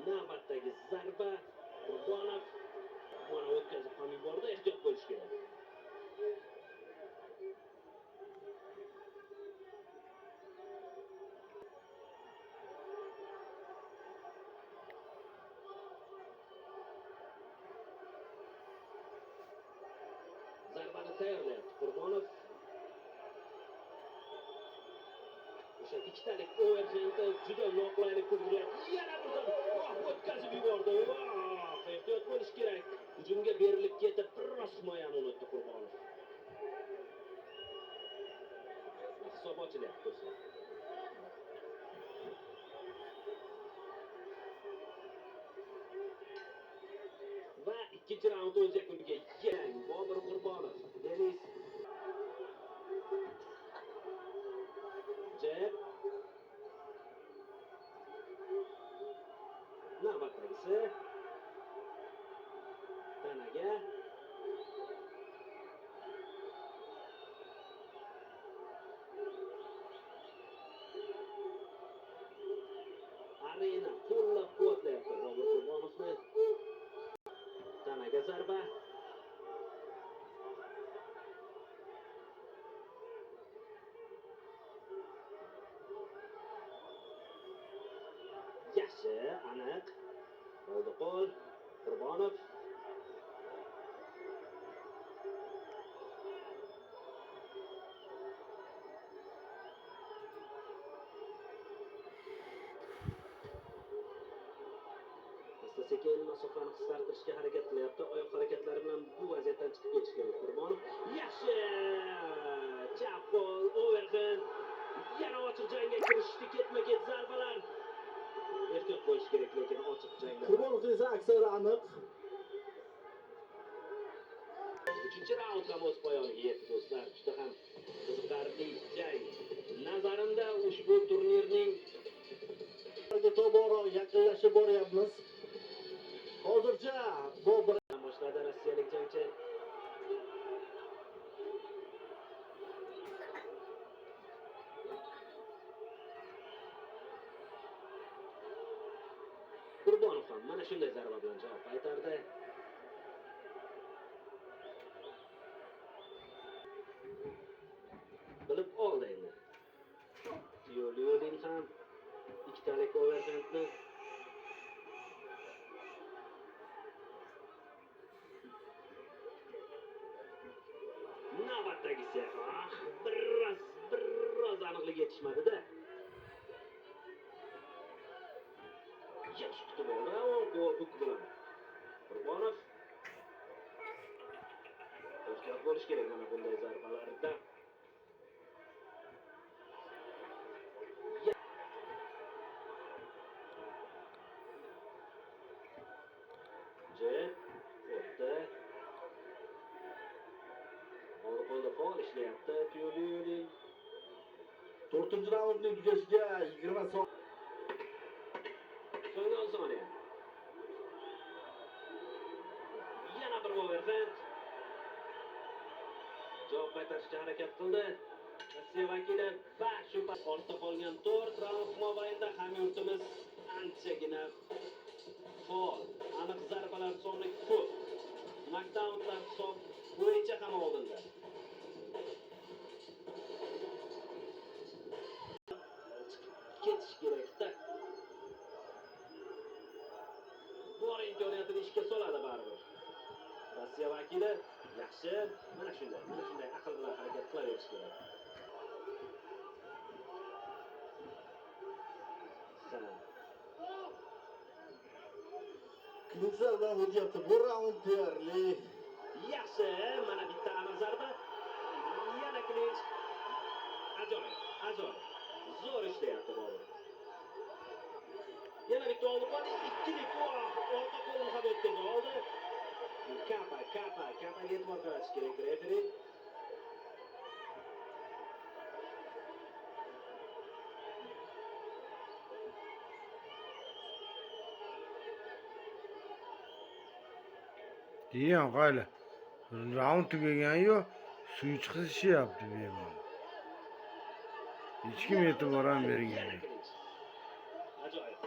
Navbatdagi zarba Qurbonov mana o'tkazib ham yubordi. Ehtiyot bo'lish kerak. Zarbani tayyorlayapti Qurbonov. O'sha ikkitalik overhand juda noqulaylik tug'diryapti. Yana bir o'tkazib yubordi. Ehtiyot bo'lish kerak. Hujumga berilib ketib, biroz himoyani unutdi Qurbonov. Hisob ochilyapti. Va ikkinchi raund o'z yakuniga yetgan Bobur Qurbonov. Denis Jeb navbatdagisi tanaga arena qo'llab-quvvatlayapti Bobur Qurbonovni. Tanaga zarba. Yaxshi, aniq. Oldi qo'l. Qurbonov. Sekin masofani qisqartirishga harakat qilyapti. Oyoq harakatlari bilan bu vaziyatdan chiqib ketish kerak Qurbonov. Yaxshi! Chap qo'l, overhand. Yana ochiq jangga kirishdi, ketma-ket zarbalar. Ehtiyot bo'lish kerak lekin ochiq jangda. Qurbonov esa aksari aniq. 3-raund ham o'z poyoniga yetdi do'stlar. Juda ham qiziqarli jang. Nazarimda ushbu turnirning tobora yaqinlashib boryapmiz. Hozircha Bobur boshladi rossiyalik jangchi. Qurbonov ham mana shunday zarba bilan javob qaytardi. Bilib oldi endi. Yo'lin ham ikkitalik overhandni navbatdagisi biroz aniqlik yetishmadi-da. Yaxshi tutib oldi. Qo'l bilan Qurbonov. Ehtiyot bo'lish kerak mana bunday zarbalarda. Jeb o'tdi. Oldi qo'lda faol ishlayapti Yo'lin. 4-raundning tugashiga 20 soat. So'nggi soniya. Yana bir overhand. Javob qaytarishga harakat qildi. Rossiya vakili va shu ortda qolgan 4 raund mobaynida hamyurtimiz anchagina faol. Aniq zarbalar soni ko'p. Knockdownlar hisob bo'yicha ham oldinda. Ketish kerak-da. Bor imkoniyatini ishga soladi baribir. Rossiya vakili yaxshi, mana shunday aql bilan harakat qilaverish kerak. Kluchlardan o'tyapti. Bu raund deyarli. Yaxshi, mana bitta aniq zarba. Yana Klich. Ajoyib. Zo'r ishlayapti Bobur. Yana bitta oldi qo'l, ikkilik orqa qo'lni ham o'tkazib oldi. Kapa e'tibor qaratish kerak referi. Diyam qayli. Raund tugagan-yu, suv chiqishyapti bu yerda. Hech kim e'tibor ham bergan. Ajoyib.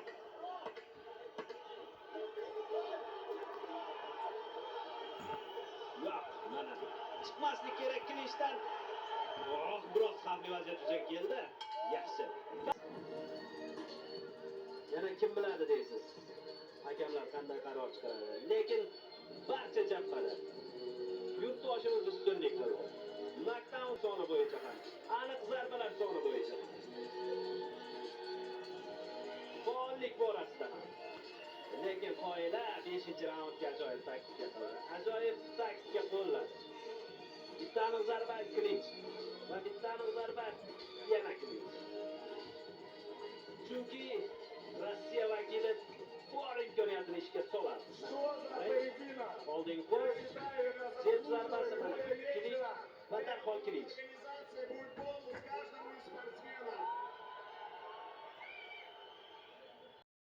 chiqmaslik kerak Klinchdan. Biroz xavfli vaziyat yuzaga keldi. Yaxshi. Yana kim biladi deysiz? Hakamlar qanday qaror chiqaradi? Lekin barcha jabhada yurtdoshimiz ustunlik qildi. Knockdown soni bo'yicha ham, aniq zarbalar soni bo'yicha. Faollik borasida ham. Lekin qoida 5-raundga ajoyib taktika qildi. Ajoyib taktika qo'lladi. Bitta aniq zarba Klinch va bitta aniq zarba yana Klinch. Chunki